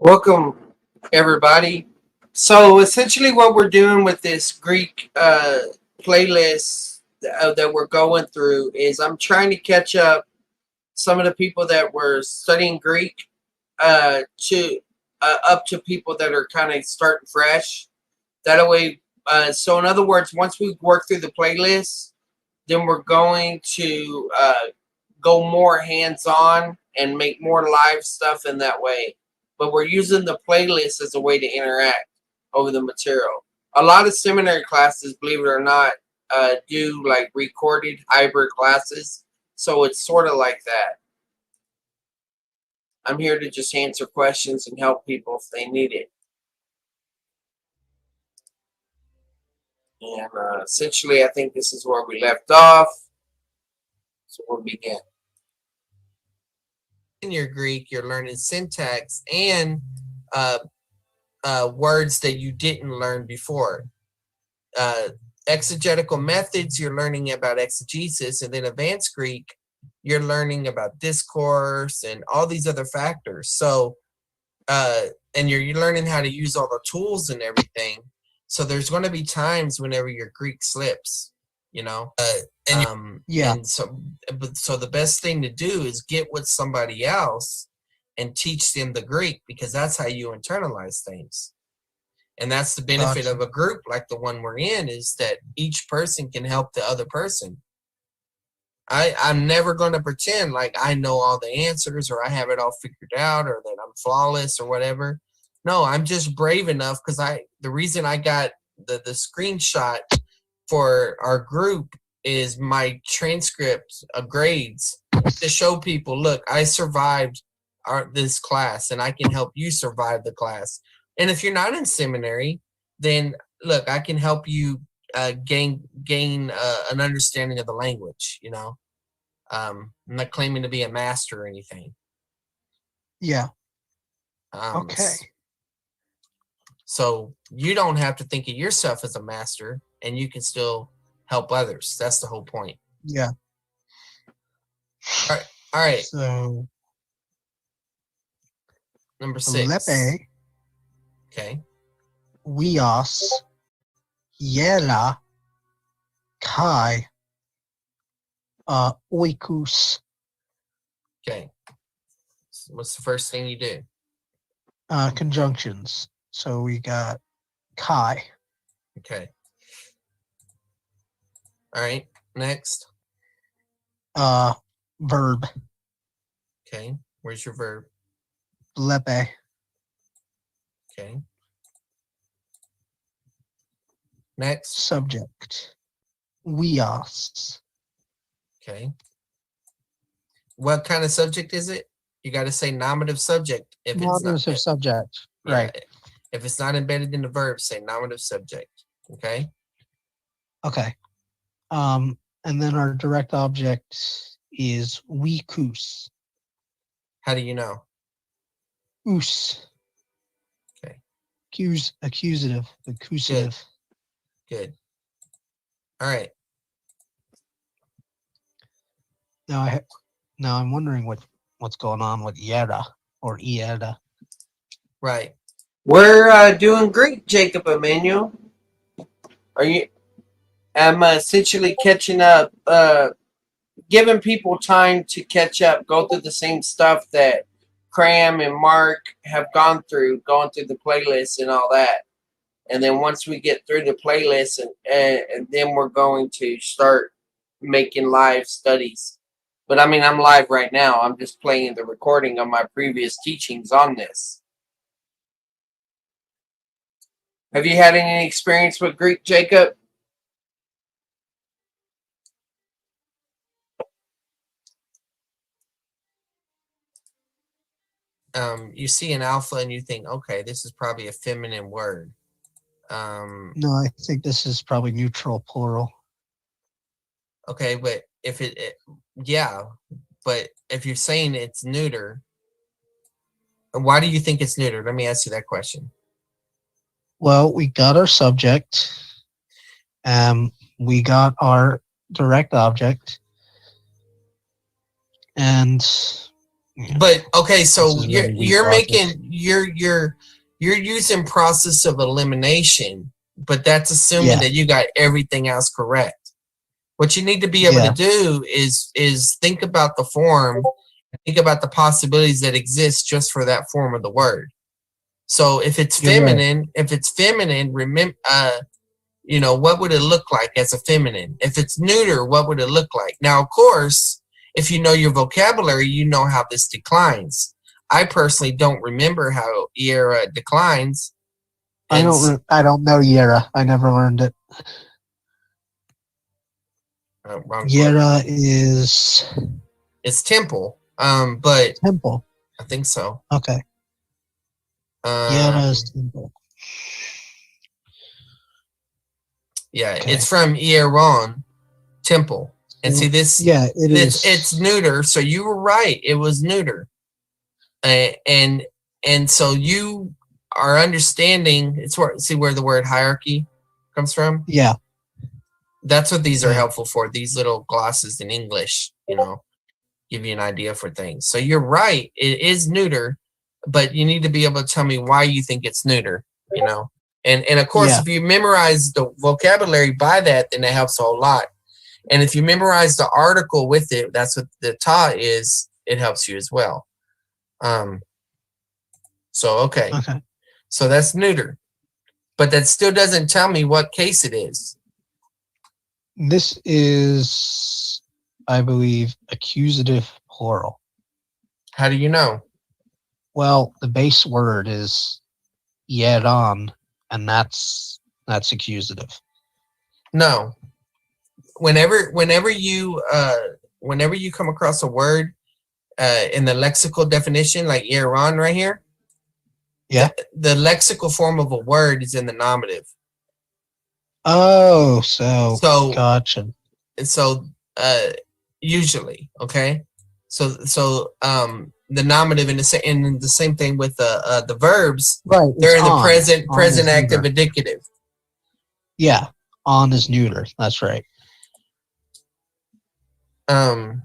Welcome, everybody. So, essentially, what we're doing with this Greek playlist that we're going through is I'm trying to catch up some of the people that were studying Greek to up to people that are kind of starting fresh. That way, so in other words, once we work through the playlist, then we're going to go more hands on and make more live stuff in that way. But we're using the playlist as a way to interact over the material. A lot of seminary classes, believe it or not, do like recorded hybrid classes. So it's sort of like that. I'm here to just answer questions and help people if they need it. And essentially, I think this is where we left off. So we'll begin. In your Greek, you're learning syntax and words that you didn't learn before. Exegetical methods, you're learning about exegesis, and then advanced Greek, you're learning about discourse and all these other factors. So, and you're learning how to use all the tools and everything. So there's going to be times whenever your Greek slips, you know. And so the best thing to do is get with somebody else and teach them the Greek, because that's how you internalize things. And that's the benefit of a group like the one we're in, is that each person can help the other person. I'm never going to pretend like I know all the answers or I have it all figured out or that I'm flawless or whatever. No, I'm just brave enough, because the reason I got the screenshot for our group is my transcript of grades to show people, look, I survived this class and I can help you survive the class. And if you're not in seminary, then look, I can help you gain an understanding of the language. You know, I'm not claiming to be a master or anything. Yeah. Okay. So you don't have to think of yourself as a master, and you can still help others. That's the whole point. Yeah. All right. So number 6. Lepe. Okay. Wios. Yela. Kai. Oikus. Okay. So what's the first thing you do? Conjunctions. So we got kai. Okay. All right. Next. Verb. Okay. Where's your verb? Lepe. Okay. Next. Subject. Wios. Okay. What kind of subject is it? You got to say nominative subject. If nominative subject. Right. Yeah, if it's not embedded in the verb, say nominative subject. Okay. Okay. And then our direct object is wekus. How do you know? Us. Okay. Accusative. Accusative. Good. All right. Now I'm wondering what's going on with yera or iera. Right. We're doing great, Jacob Emmanuel. I'm essentially catching up, giving people time to catch up, go through the same stuff that Cram and Mark have gone through the playlist and all that. And then once we get through the playlist, and then we're going to start making live studies. But I mean, I'm live right now. I'm just playing the recording of my previous teachings on this. Have you had any experience with Greek, Jacob? You see an alpha and you think, okay, this is probably a feminine word. No, I think this is probably neutral plural. Okay, but if yeah, but if you're saying it's neuter, why do you think it's neuter? Let me ask you that question. Well, we got our subject. We got our direct object. And But okay, so This is you're really weak you're logic. making you're using process of elimination, but that's assuming Yeah, that you got everything else correct. What you need to be able to yeah, do is think about the form, think about the possibilities that exist just for that form of the word. So you're right. if it's feminine, remember, what would it look like as a feminine? If it's neuter, what would it look like? Now, of course, if you know your vocabulary, you know how this declines. I personally don't remember how era declines, and I don't know Yera. I never learned it. wrong book. Yera is It's temple, but temple. I think so. Okay. Um, Yera is temple. yeah, Okay. it's from Ieron, temple. And see So, this, yeah, it it's is. neuter. So you were right; it was neuter. And so you are understanding. It's where see where the word hierarchy comes from. Yeah, That's what these are yeah, helpful for. These little glosses in English, give you an idea for things. So you're right; it is neuter, but you need to be able to tell me why you think it's neuter. And of course, yeah. if you memorize the vocabulary by that, then it helps a whole lot. And if you memorize the article with it, that's what the ta is. It helps you as well. Um, so okay. Okay. So that's neuter. But that still doesn't tell me what case it is. This is, I believe, accusative plural. How do you know? Well, the base word is Yeran, and that's accusative. No. Whenever you come across a word in the lexical definition, like Iran right here, Yeah. the lexical form of a word is in the nominative. Oh, so So gotcha. so uh usually, okay? The nominative and the same thing with the verbs, Right, it's they're in the on. On present is active neuter. indicative. Yeah, on is neuter. That's right. Um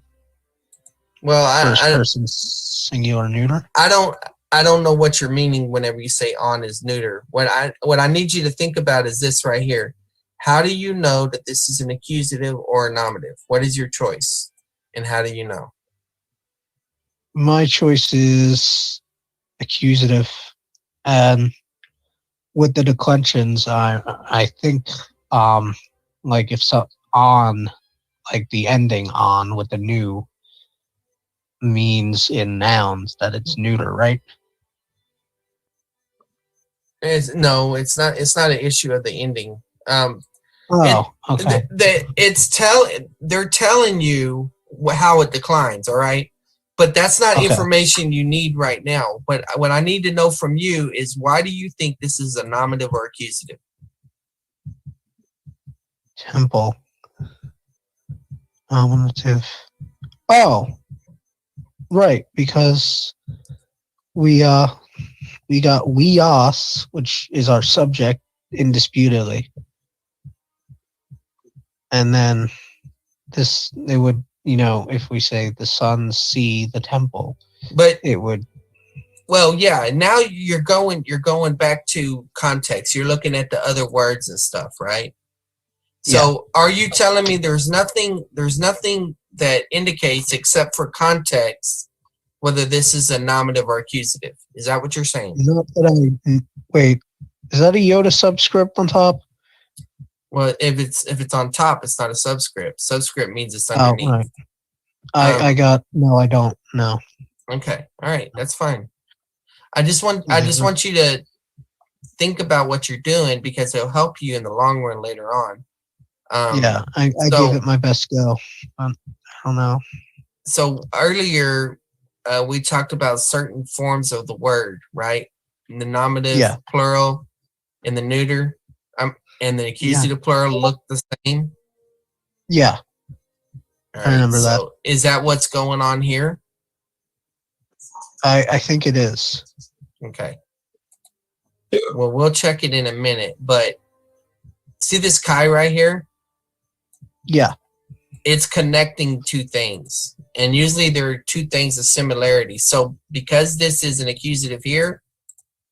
well, First person singular neuter. I don't I don't know what you're meaning whenever you say on is neuter. What I need you to think about is this right here. How do you know that this is an accusative or a nominative? What is your choice? And how do you know? My choice is accusative, and with the declensions, I think like if so on, like the ending on with the new means in nouns that it's neuter, right? No, it's not. It's not an issue of the ending. It Oh, okay. they're telling you how it declines. All right, but that's not Okay. information you need right now. But what I need to know from you is why do you think this is a nominative or accusative? Temple. Nominative. Oh, right, because we we got weos, which is our subject indisputably. And then this they would, if we say the sons see the temple, But it would. well, yeah. Now you're going back to context. You're looking at the other words and stuff, right? Yeah. So are you telling me there's nothing that indicates except for context whether this is a nominative or accusative? Is that what you're saying? Not that wait, is that a Yoda subscript on top? Well, if it's on top, it's not a subscript. Subscript means it's Oh, underneath. right. I got, no, I don't. No. Okay. All right. That's fine. I just want Yeah. you to think about what you're doing because it'll help you in the long run later on. Yeah, I gave So it my best go. I don't know. so earlier we talked about certain forms of the word, right? In the nominative Yeah. plural and the neuter, and the accusative plural look the same. Yeah, All I right. remember that. So is that what's going on here? I think it is. Okay. Well, we'll check it in a minute, but see this chi right here? Yeah. it's connecting two things. And usually there are two things of similarity. So because this is an accusative here,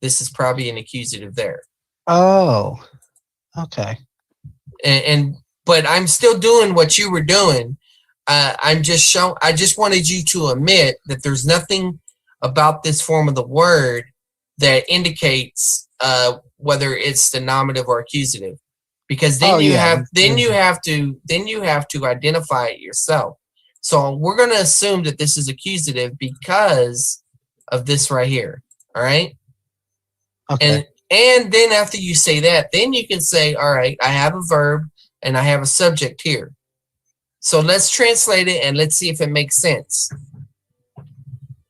this is probably an accusative there. Oh, okay. And but I'm still doing what you were doing. I'm just showing. I just wanted you to admit that there's nothing about this form of the word that indicates whether it's the nominative or accusative, because then you have to identify it yourself. So we're going to assume that this is accusative because of this right here. All right. Okay. And then after you say that, then you can say, all right, I have a verb and I have a subject here. So let's translate it and let's see if it makes sense.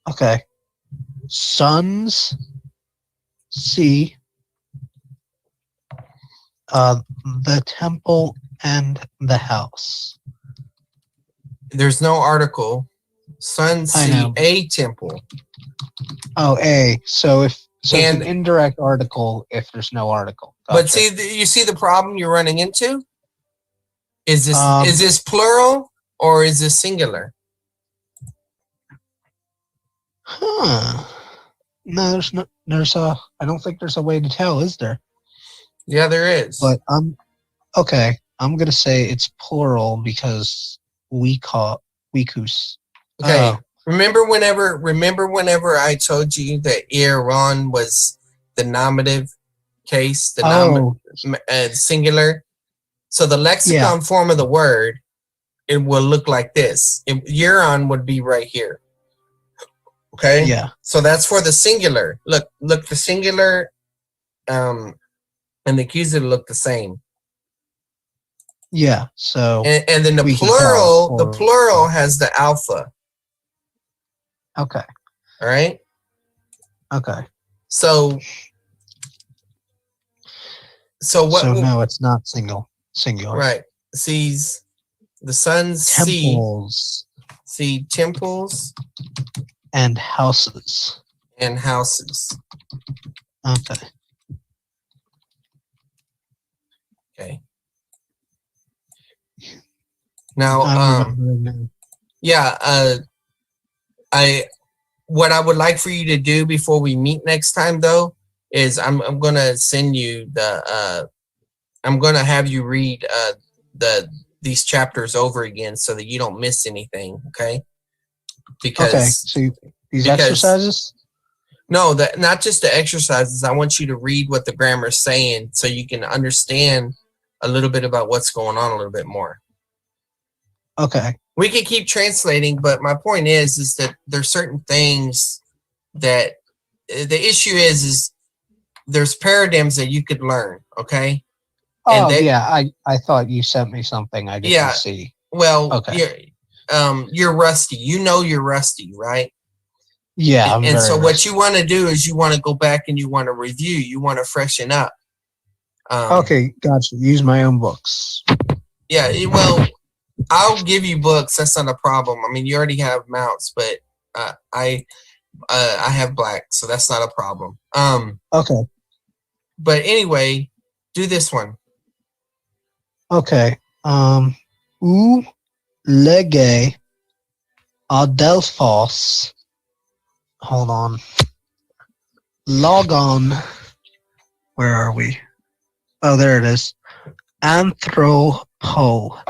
Okay. Sons see the temple and the house. There's no article. Sons I see know. a temple. Oh, a. So it's an And indirect article if there's no article. but Gotcha. see, you see the problem you're running into? Is this plural or is this singular? Huh. No, I don't think there's a way to tell, is there? Yeah, there is. But okay. I'm gonna say it's plural because weekus. Okay. Remember whenever I told you that Aaron was the nominative case, the singular. So the lexicon form of the word, it will look like this. Euron would be right here. Okay. Yeah. So that's for the singular. Look, the singular, and the accusative look the same. Yeah. So and then the plural has the alpha. Okay. All right. Okay. So what? So no, it's not singular. Right. Sees the sons temples. See temples and houses. And houses. Okay. Okay. Now, yeah. What I would like for you to do before we meet next time, though, is I'm gonna send you the I'm gonna have you read these chapters over again so that you don't miss anything. Okay. Because these exercises. No, not just the exercises. I want you to read what the grammar is saying so you can understand a little bit about what's going on a little bit more. Okay. We can keep translating, but my point is that there's certain things that the issue is there's paradigms that you could learn, okay? Oh, yeah, I thought you sent me something I didn't see. Well, okay. You're rusty. You know you're rusty, right? Yeah, and so what you want to do is you want to go back and you want to review. You want to freshen up. Okay, gotcha. Use my own books. Yeah, well, I'll give you books. That's not a problem. I mean, you already have mounts, but I have black, so that's not a problem. Okay. But anyway, do this one. Okay. U lege adelphos. Hold on. Log on. Where are we? Oh, there it is. Anthropo.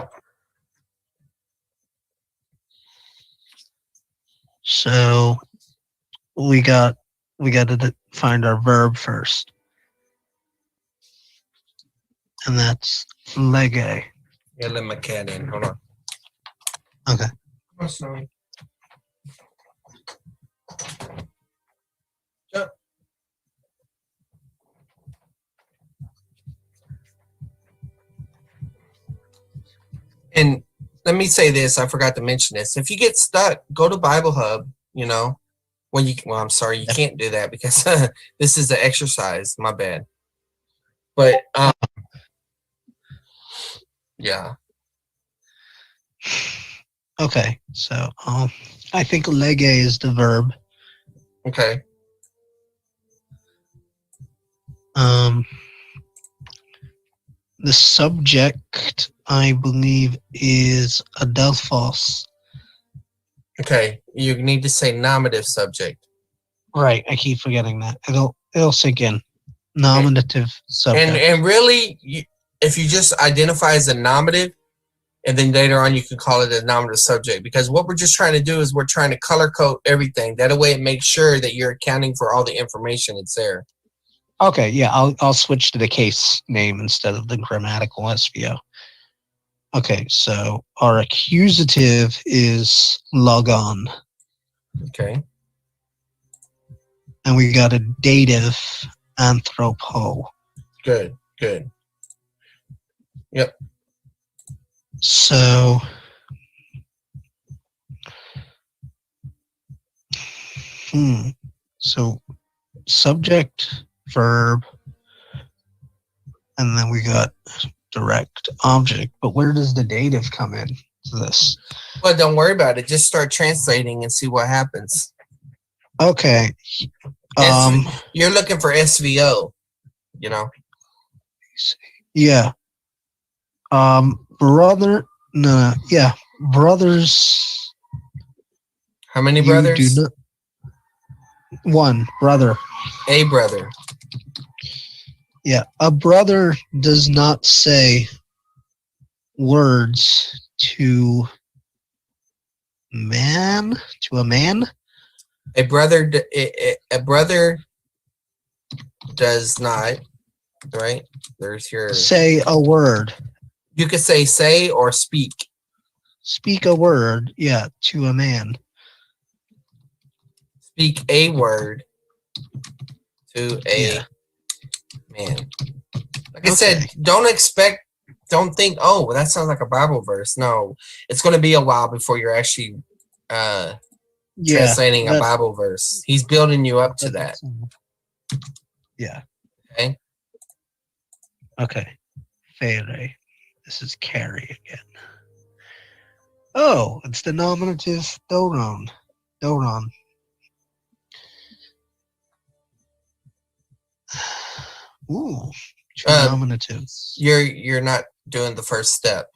So we got to find our verb first. And that's lege. Yeah, let my cat in. Hold on. Okay. Come on, Snowy. Jump. And let me say this, I forgot to mention this. If you get stuck, go to Bible Hub, you know. Well, I'm sorry, you can't do that because this is the exercise. My bad. But yeah. Okay, so I think lege is the verb. Okay. The subject I believe, is Adelphos. Okay, you need to say nominative subject. Right, I keep forgetting that. It'll sink in. And Nominative subject. really, if you just identify as a nominative, and then later on you can call it a nominative subject, because what we're just trying to do is we're trying to color code everything. That way it makes sure that you're accounting for all the information that's there. Okay, yeah, I'll switch to the case name instead of the grammatical SVO. Okay, so our accusative is logon, Okay. and we got a dative anthropo. Good. Yep. So, so subject, verb, and then we got direct object. But where does the dative come in to this? Well, don't worry about it. Just start translating and see what happens. Okay. You're looking for SVO, you know? Yeah. Brother. No. Yeah. Brothers. How many brothers? You do not. One brother. A brother. Yeah. A brother does not say words to man. To a man. A brother does not, right? There's your say a word. You could say or speak. Speak a word, yeah, to a man. Speak a word to a man. Like I said, don't think, oh, well, that sounds like a Bible verse. No, it's going to be a while before you're actually translating a Bible verse. He's building you up to that. Yeah. Okay. Okay. Fere. This is carry again. Oh, it's the nominative doron. Doron. Ooh, two nominatives. You're not doing the first step.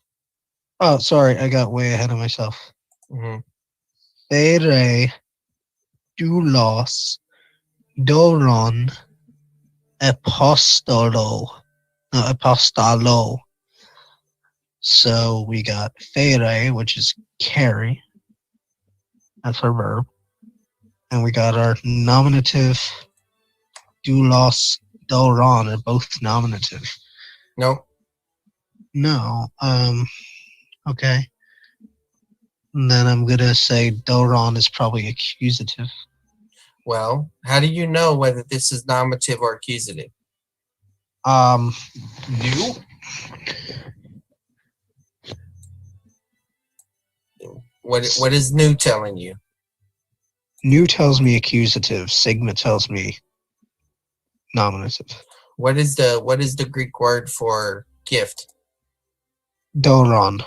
Oh, sorry, I got way ahead of myself. Fere, doulos, doron, apostolo. No, apostolo. So we got fere, which is carry. That's our verb. And we got our nominative, doulos, doron are both nominative. No. No. Okay. And then I'm gonna say doron is probably accusative. Well, how do you know whether this is nominative or accusative? New? What is new telling you? New tells me accusative. Sigma tells me nominative. What is the Greek word for gift? Doron.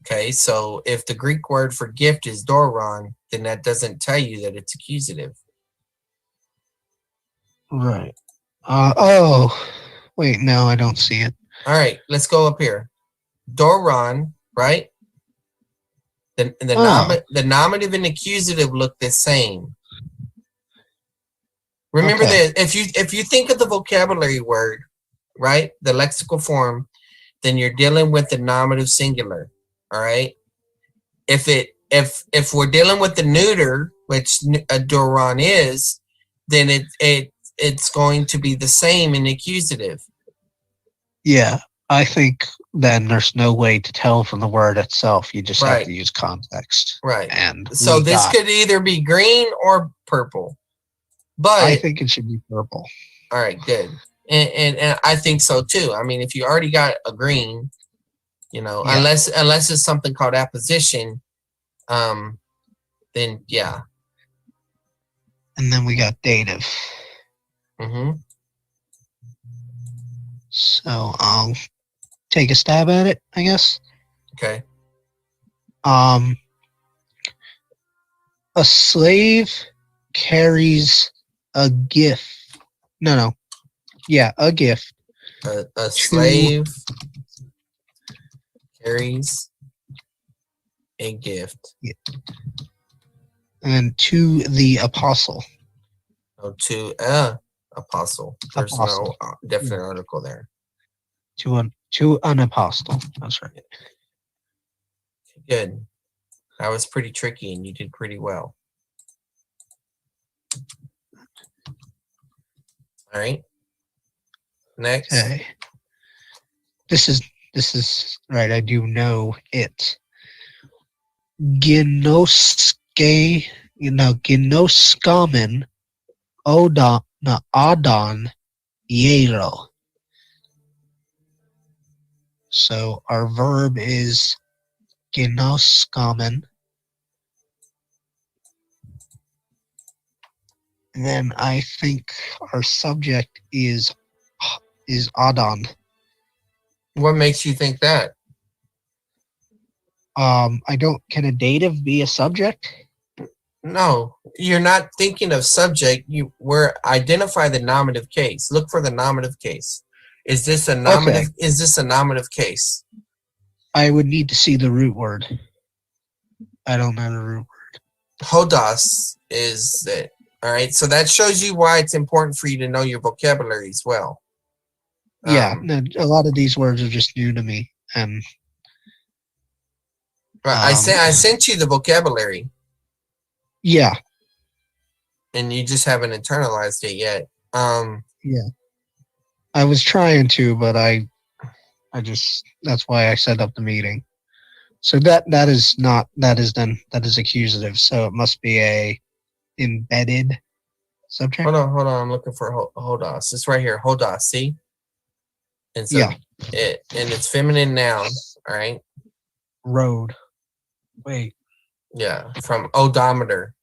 Okay, so if the Greek word for gift is doron, then that doesn't tell you that it's accusative. Right. Wait, no, I don't see it. All right, let's go up here. Doron, right? The nominative and accusative look the same. Remember that if you think of the vocabulary word, right, the lexical form, then you're dealing with the nominative singular. All right. If we're dealing with the neuter, which a doron is, then it's going to be the same in accusative. Yeah, I think then there's no way to tell from the word itself. You just have to use context. Right. And so this could either be green or purple. But I think it should be purple. All right, good. And I think so too. I mean, if you already got a green, unless it's something called apposition, then yeah. And then we got dative. So I'll take a stab at it, I guess. Okay. A slave carries a gift. No. Yeah, a gift. A slave carries a gift. And to the apostle. Oh, to a apostle. There's Apostle. no definite article there. To an apostle. That's right. Good. That was pretty tricky, and you did pretty well. All right. Next. Okay. This is right. I do know it. Ginoskamen Adon Yero. So our verb is ginoskamen. And then I think our subject is Adon. What makes you think that? I don't. Can a dative be a subject? No, you're not thinking of subject. Identify the nominative case. Look for the nominative case. Is this a nominative? Okay. Is this a nominative case? I would need to see the root word. I don't know the root word. Hodos is it. All right. So that shows you why it's important for you to know your vocabulary as well. Yeah, a lot of these words are just new to me, and I sent you the vocabulary. Yeah. And you just haven't internalized it yet. Yeah. I was trying to, but I just, that's why I set up the meeting. So that is accusative. So it must be a embedded subject. Hold on. I'm looking for hodos. It's right here. Hodos. See? And so yeah. It's feminine noun. All right. Road. Wait. Yeah. From odometer.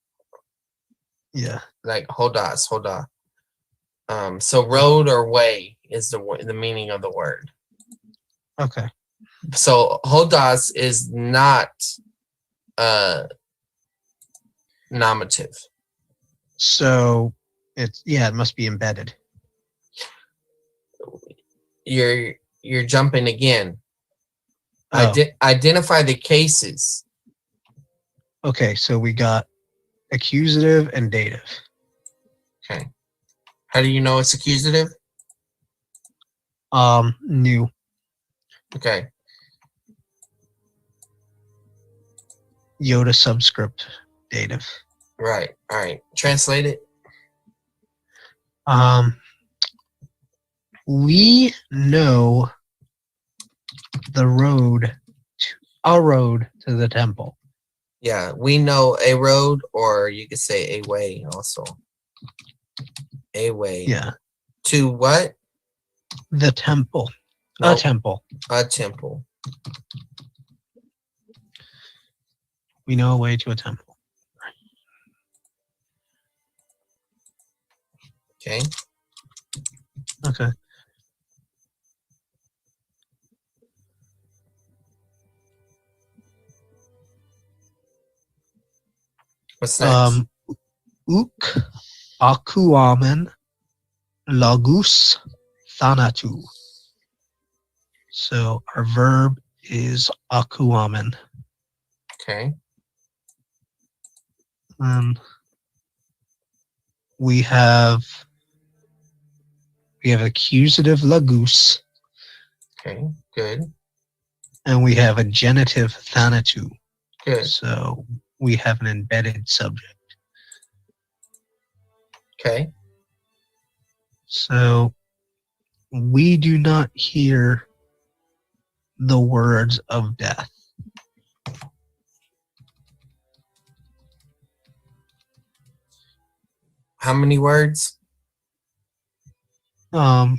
Yeah. Like hodos. So road or way is the meaning of the word. Okay. So hodos is not nominative. So it must be embedded. You're jumping again. Oh. Identify the cases. Okay, so we got accusative and dative. Okay. How do you know it's accusative? New. Okay. Yoda subscript dative. Right. All right. Translate it. We know a road to the temple. Yeah, we know a road, or you could say a way also. A way. Yeah. To what? The temple. Nope. A temple. A temple. We know a way to a temple. Okay. Okay. What's next? Uk akuamen lagus thanatu. So our verb is akuamen. Okay. We have accusative lagus. Okay, good. And we have a genitive thanatu. Good. So we have an embedded subject. Okay. So we do not hear the words of death. How many words? I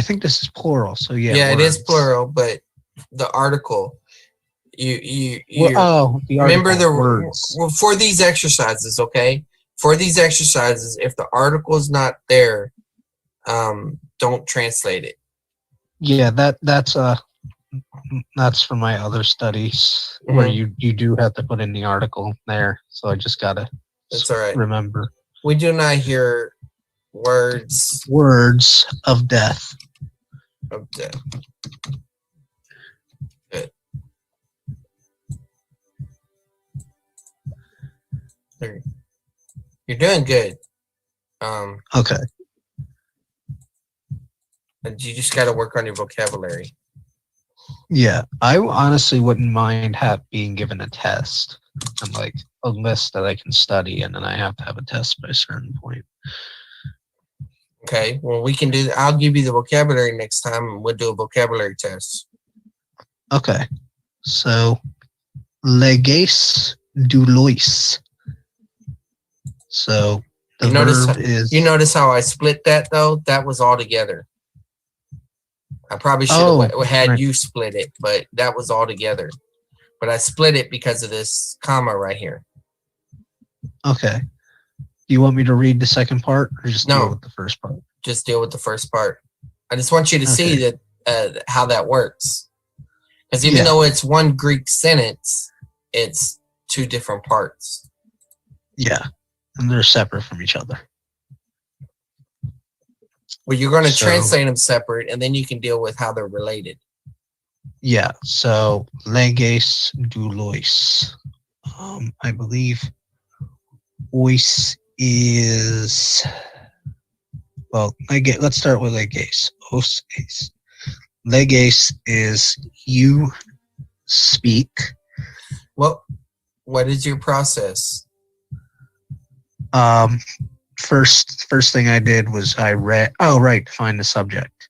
think this is plural, so yeah. Yeah, words. it is plural, but the article. The remember article, words. Well, for these exercises, okay? For these exercises, if the article is not there, don't translate it. Yeah, that's for my other studies where you do have to put in the article there. So I just gotta. That's all right. Remember. We do not hear words of death. Of death. You're doing good. Okay. And you just got to work on your vocabulary. Yeah, I honestly wouldn't mind being given a test and like a list that I can study, and then I have to have a test by a certain point. Okay. Well, we can do. I'll give you the vocabulary next time, and we'll do a vocabulary test. Okay. So, leges doulois. So the verb is. You notice how I split that though? That was all together. I probably should have had right. you split it, but that was all together. But I split it because of this comma right here. Okay. Do you want me to read the second part or just deal No, with the first part? just deal with the first part. I just want you to see that how that works. Because even though it's one Greek sentence, it's two different parts. Yeah, and they're separate from each other. Well, you're going to translate them separate, and then you can deal with how they're related. Yeah, so leges doulois. I believe ois is, well, let's start with leges. Os is. Leges is you speak. Well, what is your process? First thing I did was I read. Oh, right, find the subject.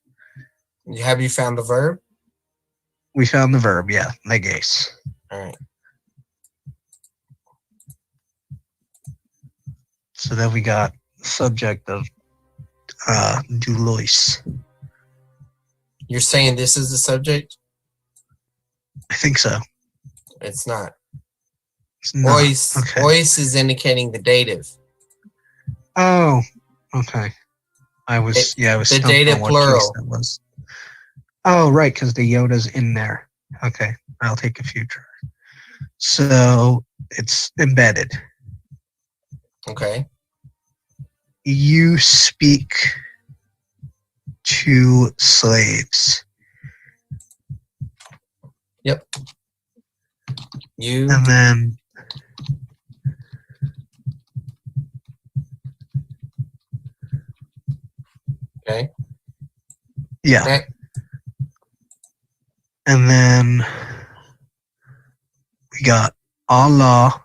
Have you found the verb? We found the verb. Yeah, leges. All right. So then we got subject of doulois. You're saying this is the subject? I think so. It's not. It's not. Ois, okay. Ois is indicating the dative. Oh, okay. I was the dative plural. That was. Oh, right, because the Yoda's in there. Okay, I'll take a future. So it's embedded. Okay. You speak to slaves. Yep. You. And then. Okay. Yeah. Okay. And then we got Allah,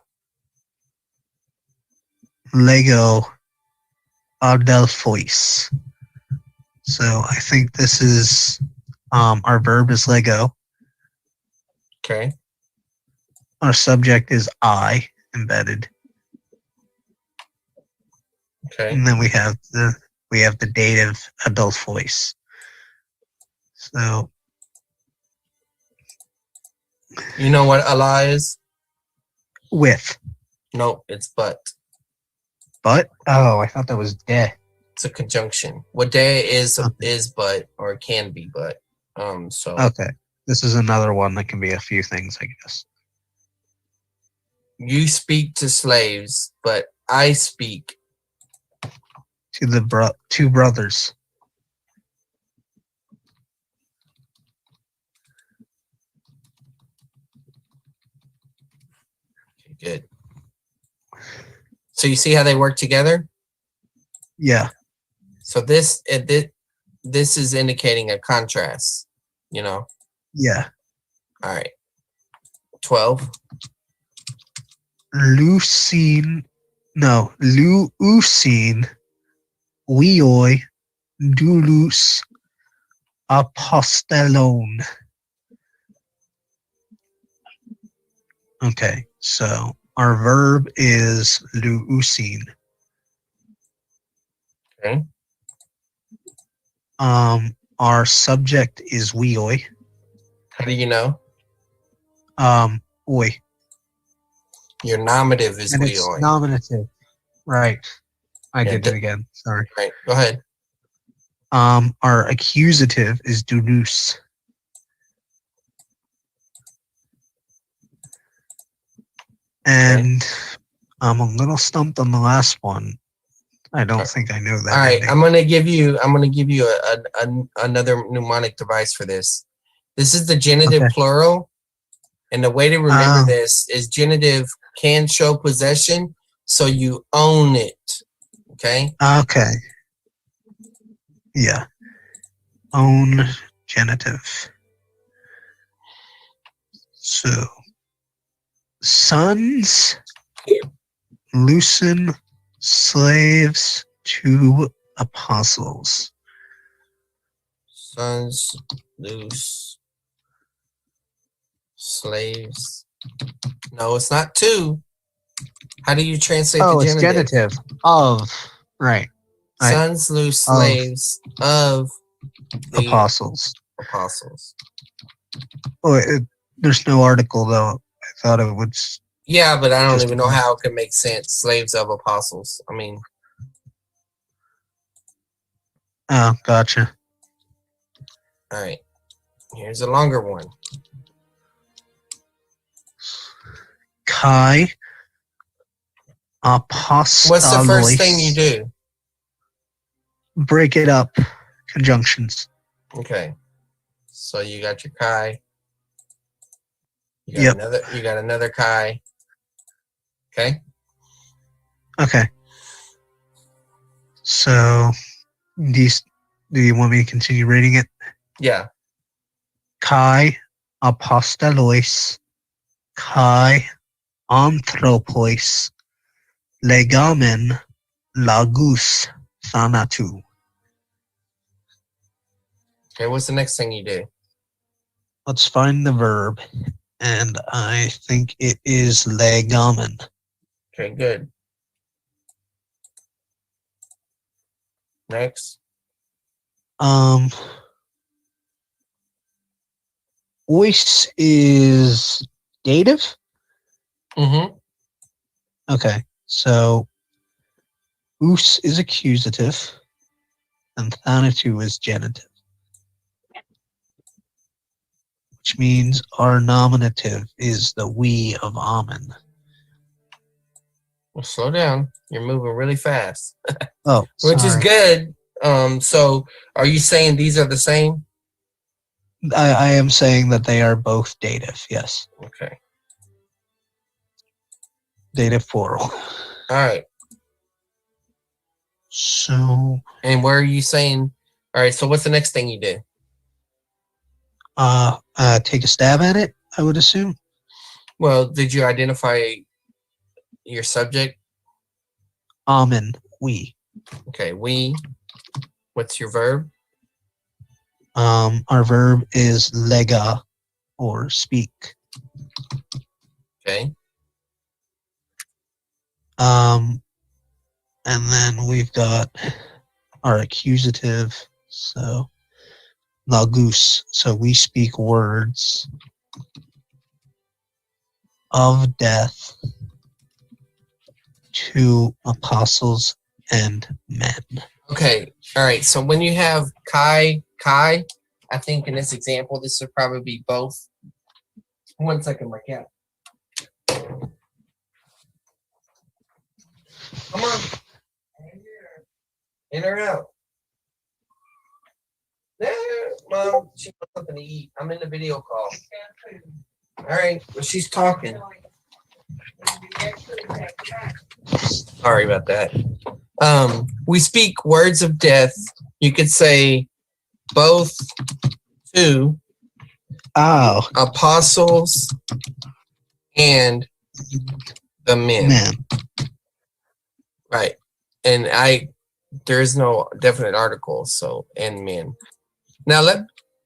Lego, Adelphois. So I think this is our verb is Lego. Okay. Our subject is I, embedded. Okay. And then we have the dative Adelphois. So you know what Allah is? With. Nope, it's but. But? Oh, I thought that was de. It's a conjunction. What de is but, or it can be but. So. Okay. This is another one that can be a few things, I guess. You speak to slaves, but I speak to the two brothers. Good. So you see how they work together? Yeah. So this is indicating a contrast, you know? Yeah. All right. 12. Luusin Vioi Doulos Apostellon. Okay, so our verb is luusin. Okay. Our subject is vioi. How do you know? Oi. Your nominative is and vioi. It's nominative. Right. I did it again. Sorry. Right. Go ahead. Our accusative is doulos. And I'm a little stumped on the last one. I don't think I know that. All right, ending. I'm gonna give you another mnemonic device for this. This is the genitive plural, and the way to remember this is genitive can show possession. So you own it. Okay. Okay. Yeah. Own genitive. So sons loosen slaves to apostles. Sons loose slaves. No, it's not two. How do you translate the It's genitive? genitive of, right. Sons loose slaves of the Apostles. apostles. Oh, there's no article though. I thought it would. Yeah, but I don't Just even know how it could make sense. Slaves of apostles. I mean, Oh, gotcha. all right. Here's a longer one. Kai apostolos. What's the first thing you do? Break it up. Conjunctions. Okay. So you got your Kai. You got Yep. another. You got another Kai. Okay. Okay. So, do you want me to continue reading it? Yeah. Kai apostolos. Kai anthropos. Legamen lagus thanatu. Okay. What's the next thing you do? Let's find the verb. And I think it is legamen. Okay. Good. Next. Ois is dative? Mm-hmm. Okay, so us is accusative, and thanatou is genitive. Which means our nominative is the we of Amen. Well, slow down. You're moving really fast. Oh, Which is sorry. good. So are you saying these are the same? I am saying that they are both dative, yes. Okay. Dative plural. All right. So, And where are you saying? All right. So what's the next thing you do? take a stab at it, I would assume. Well, did you identify your subject? Amen, we. Okay. We. What's your verb? Our verb is lega, or speak. Okay. And then we've got our accusative, so lagus. So we speak words of death to apostles and men. Okay. All right. So when you have Kai, I think in this example, this would probably be both. 1 second, my cat. Come on. In or out? Yeah, Mom, she wants something to eat. I'm in the video call. All right. Well, she's talking. Sorry about that. We speak words of death. You could say both to apostles and the men. Right. And there is no definite article, so and men. Now let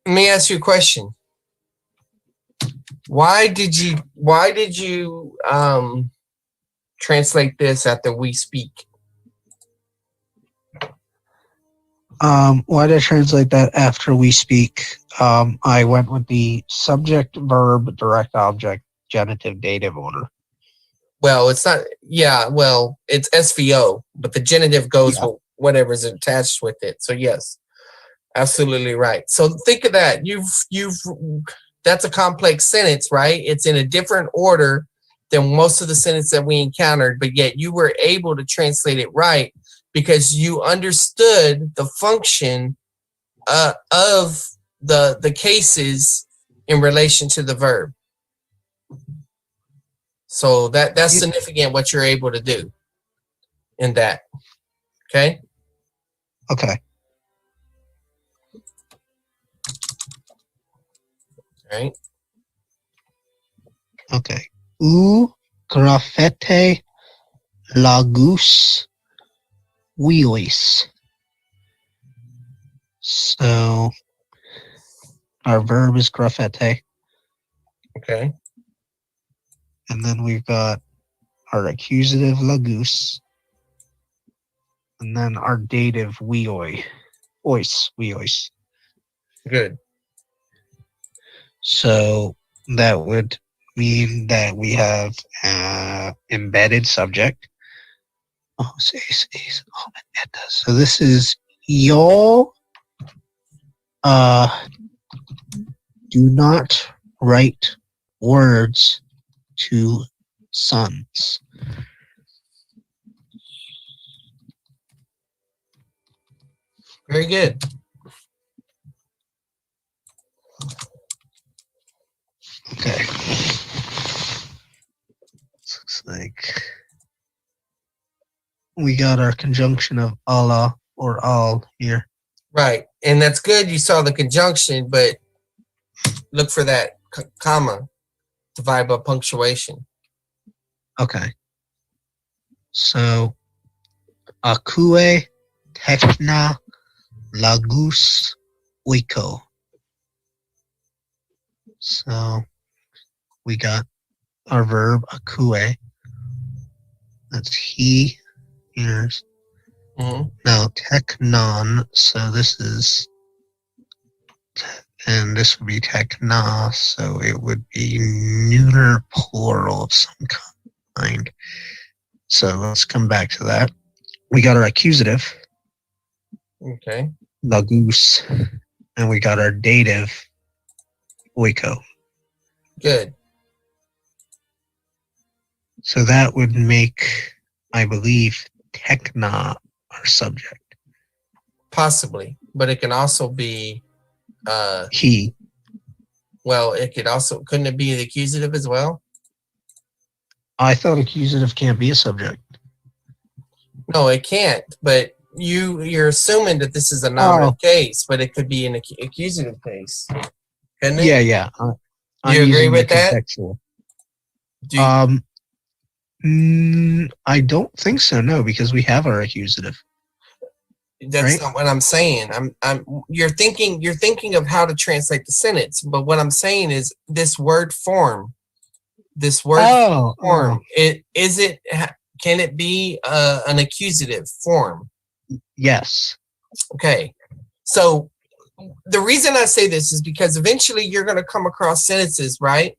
me ask you a question. Why did you translate this after we speak? Why did I translate that after we speak? I went with the subject, verb, direct object, genitive, dative order. Well, it's not. Yeah, well, it's SVO, but the genitive goes with whatever's attached with it. So yes, absolutely right. So think of that. That's a complex sentence, right? It's in a different order than most of the sentences that we encountered, but yet you were able to translate it right because you understood the function of the cases in relation to the verb. So that's significant what you're able to do. in that. Okay? Okay. Right? Okay. U graffete lagus wheelies. So our verb is graffete, Okay. and then we've got our accusative lagus, and then our dative weoi. Weois. Good. So that would mean that we have embedded subject. Oh, so this is y'all do not write words to sons. Very good. Okay. Looks like we got our conjunction of Allah or al here. Right. And that's good. You saw the conjunction, but look for that comma to vibe up punctuation. Okay. So, akue tekna lagus oiko. So, we got our verb akue. That's he, here's. Mm-hmm. Now, teknon, so this is, and this would be tekna, so it would be neuter plural of some kind. So let's come back to that. We got our accusative, Okay. lagus, and we got our dative, oiko. Good. So that would make, I believe, tekna our subject. Possibly. But it can also be He. well, it could also, couldn't it be the accusative as well? I thought accusative can't be a subject. No, it can't. But you're assuming that this is a nominative case, but it could be an accusative case. Couldn't it? Yeah. I'm You agree using with the that? contextual. Do you, I don't think so. No, because we have our accusative. that's right? not what I'm saying. You're thinking of how to translate the sentence, but what I'm saying is this word form. Can it be an accusative form? Yes. Okay. So the reason I say this is because eventually you're going to come across sentences, right,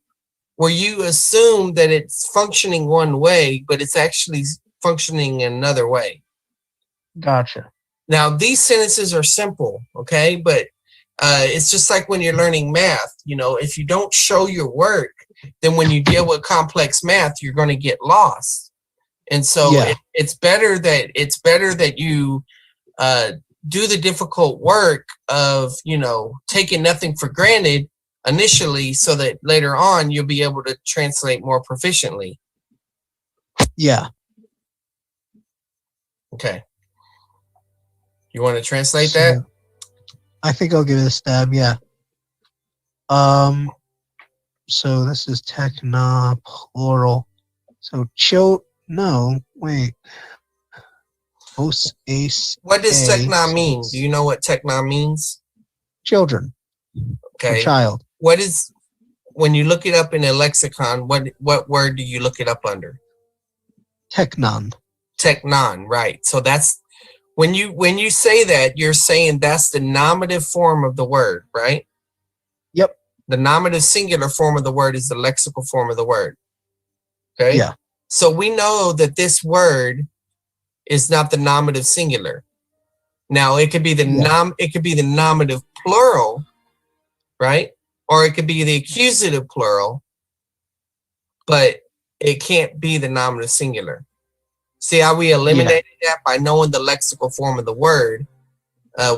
where you assume that it's functioning one way, but it's actually functioning another way. Gotcha. Now, these sentences are simple, okay, but it's just like when you're learning math. You know, if you don't show your work, then when you deal with complex math, you're going to get lost. And so it's better that you do the difficult work of, taking nothing for granted initially, so that later on you'll be able to translate more proficiently. Yeah. Okay. You want to translate that? I think I'll give it a stab. Yeah. So this is tekna plural. So no, wait. What does tekna mean? Do you know what tekna means? Children. Okay. Or child. What is, when you look it up in a lexicon, what word do you look it up under? Teknon. Teknon, right. So that's when you say that, you're saying that's the nominative form of the word, right? Yep. The nominative singular form of the word is the lexical form of the word. Okay? Yeah. So we know that this word is not the nominative singular. Now it could be the nominative plural, right? Or it could be the accusative plural, but it can't be the nominative singular. See how we eliminated that? By knowing the lexical form of the word,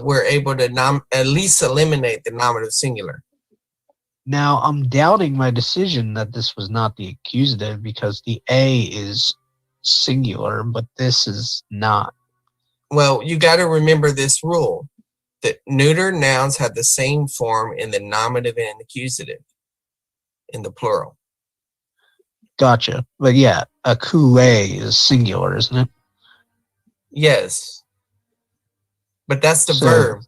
we're able to at least eliminate the nominative singular. Now, I'm doubting my decision that this was not the accusative, because the A is singular, but this is not. Well, you got to remember this rule that neuter nouns have the same form in the nominative and accusative in the plural. Gotcha. But yeah, a coulee is singular, isn't it? Yes, but that's the So- verb.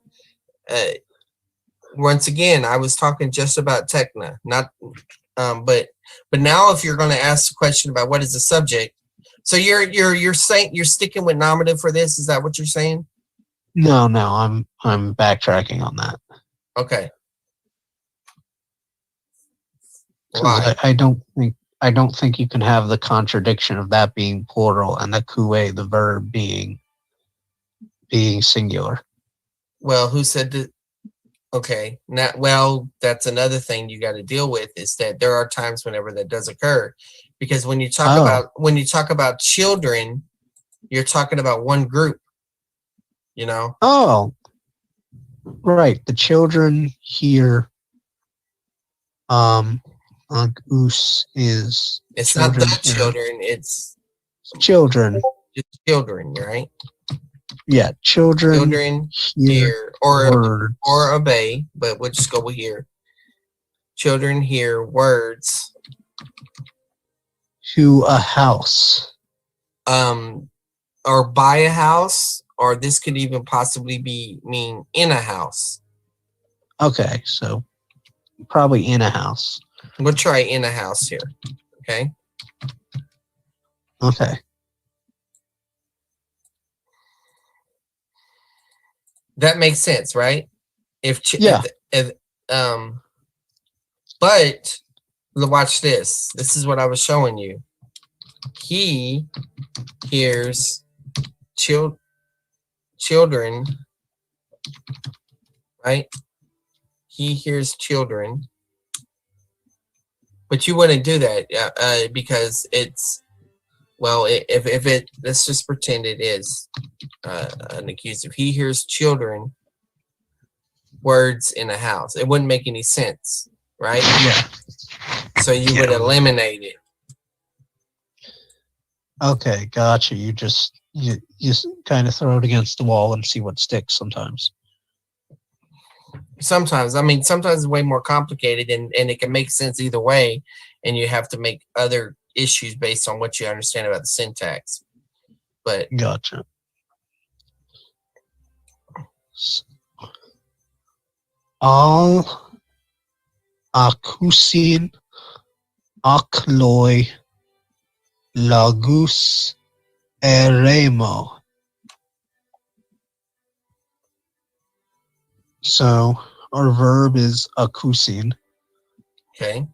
Once again, I was talking just about techna, not but now if you're going to ask the question about what is the subject, so you're saying you're sticking with nominative for this, is that what you're saying? No, I'm backtracking on that. Okay. Because Why? I don't think you can have the contradiction of that being plural and the coulee, the verb, being singular. Well, who said that? Okay. Now, well, that's another thing you got to deal with, is that there are times whenever that does occur, because when you talk about children, you're talking about one group. You know. Oh, right. The children here. Goose is. It's children not the here. children. It's Children. just children, right? Yeah, children here words. or obey, but we'll just go with here. Children hear words. To a house. Or buy a house, or this could even possibly mean in a house. Okay, so probably in a house. We'll try in a house here. Okay. Okay. That makes sense, right? Yeah. But watch this. This is what I was showing you. He hears children, right? He hears children, but you wouldn't do that because it's, well, if it, let's just pretend it is an accusative. He hears children words in a house. It wouldn't make any sense, right? Yeah. So you would eliminate it. Okay, gotcha. You just kind of throw it against the wall and see what sticks sometimes. Sometimes, I mean, sometimes it's way more complicated, and it can make sense either way, and you have to make other issues based on what you understand about the syntax. But gotcha. All akusin akloi lagus eremo. So our verb is akusin. Okay.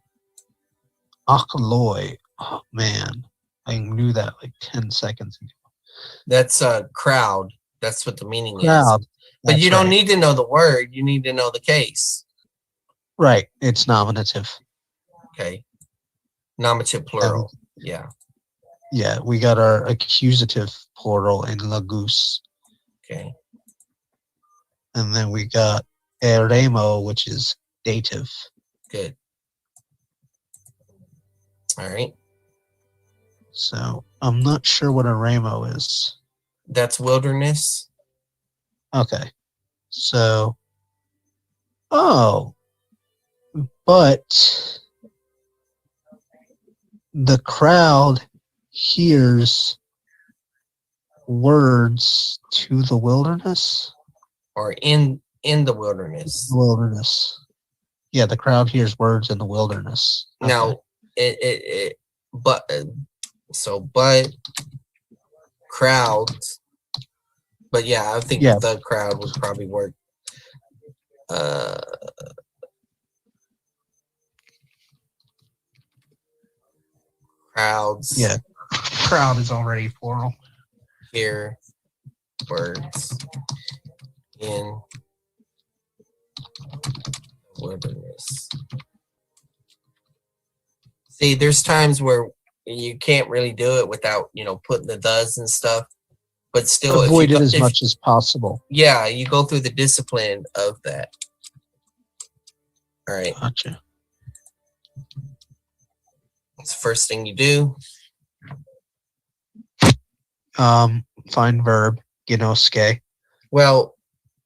Akloi. Oh man, I knew that like 10 seconds ago. That's a crowd. That's what the meaning Crowd. is. But you don't need to know the word. You need to know the case. Right. It's nominative. Okay. Nominative plural. Yeah. Yeah, we got our accusative plural in lagus. Okay. And then we got eremo, which is dative. Good. All right. So I'm not sure what eremo is. That's wilderness. Okay. So, but the crowd hears words to the wilderness? Or in the wilderness. Wilderness. Yeah, the crowd hears words in the wilderness. Okay. Now, but crowds. But yeah, I think the crowd would probably work. Crowds. Yeah, crowd is already plural. Hear words in wilderness. See, there's times where you can't really do it without, putting the does and stuff. But still, avoid it as much as possible. Yeah, you go through the discipline of that. All right. Gotcha. That's the first thing you do. Find verb, ginoske. Well,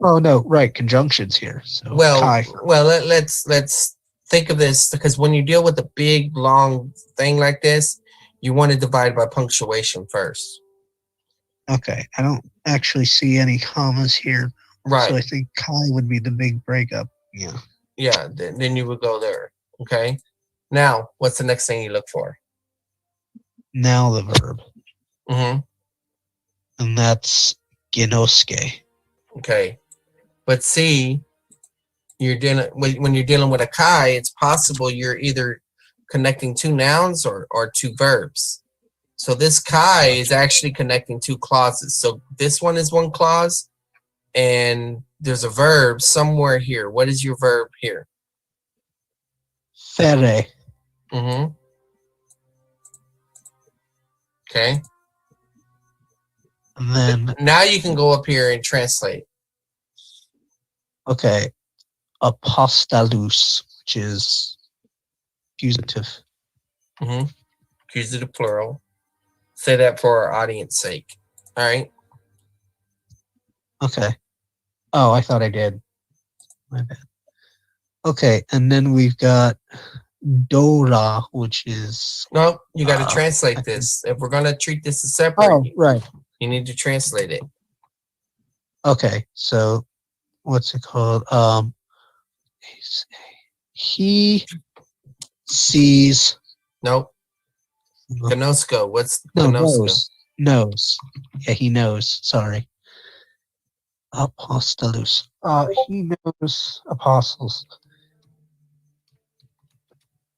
Oh no, right, conjunctions here. So well, kai. well. Let's think of this, because when you deal with a big long thing like this, you want to divide by punctuation first. Okay, I don't actually see any commas here, so Right. I think kai would be the big breakup. Yeah. Yeah. Then you would go there. Okay. Now, what's the next thing you look for? Now the verb, Mm-hmm. and that's ginoske. Okay. But see, you're dealing when you're dealing with a kai, it's possible you're either connecting two nouns or two verbs. So this kai is actually connecting two clauses. So this one is one clause, and there's a verb somewhere here. What is your verb here? Fere. Mm-hmm. Okay. And then Now you can go up here and translate. okay, apostalus, which is accusative. Mm-hmm. Accusative plural. Say that for our audience sake. All right. Okay. Oh, I thought I did. My bad. Okay, and then we've got Dora, which is No, you got to I translate think. this. If we're gonna treat this as separate, Oh, right. you need to translate it. Okay, so what's it called? He sees. Nope. Gnosko. What's No, gnosko? knows. Yeah, he knows. Sorry. Apostolus. He knows apostles.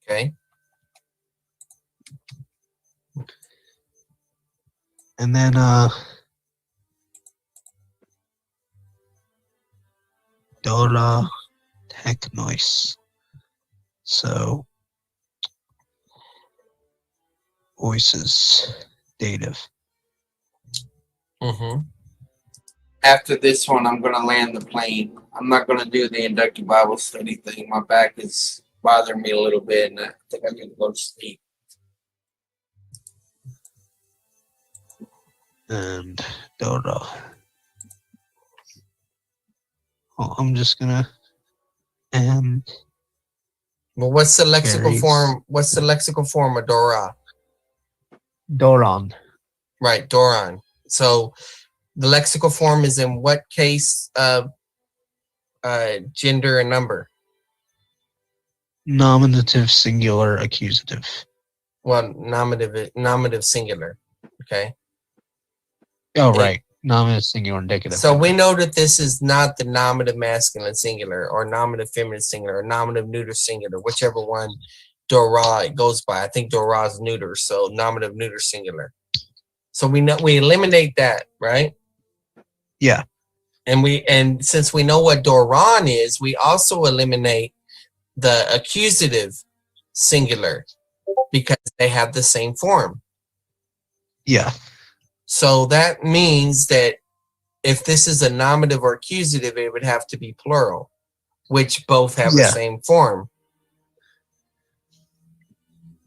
Okay. And then Dora Technois. So voices dative. Mm-hmm. After this one, I'm gonna land the plane. I'm not gonna do the inductive Bible study thing. My back is bothering me a little bit, and I think I'm gonna go to sleep. And Dora. Oh, I'm just gonna and Well, what's the lexical carries form? What's the lexical form of Dora? Doron. Right, Doron. So the lexical form is in what case of gender and number? Nominative singular accusative. Well, nominative singular. Okay. Oh It, right. Nominative singular indicative. so we know that this is not the nominative masculine singular or nominative feminine singular or nominative neuter singular, whichever one Dora it goes by. I think Dora is neuter, so nominative neuter singular. So we eliminate that, right? Yeah. And since we know what Doron is, we also eliminate the accusative singular because they have the same form. Yeah. So that means that if this is a nominative or accusative, it would have to be plural, which both have the same form.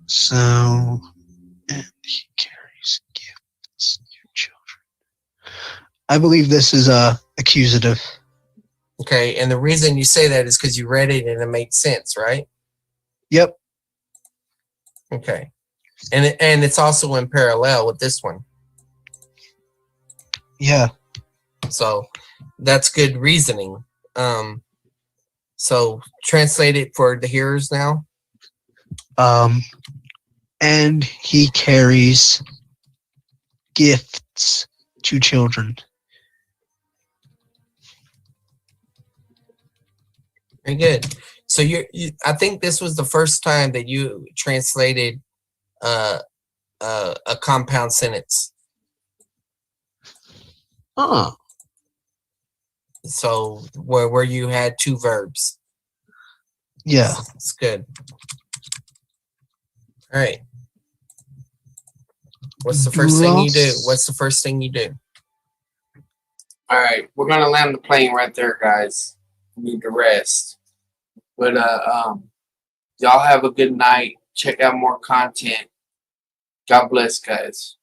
So, and he carries gifts to children. I believe this is a accusative. Okay, and the reason you say that is because you read it and it made sense, right? Yep. Okay, and it's also in parallel with this one. Yeah. So that's good reasoning. So translate it for the hearers now. And he carries gifts to children. Very good. So I think this was the first time that you translated a compound sentence. Oh. So where you had two verbs. Yeah. It's good. All right. What's the first thing you do? What's the first thing you do? All right, we're gonna land the plane right there, guys. We need to rest. But y'all have a good night. Check out more content. God bless, guys.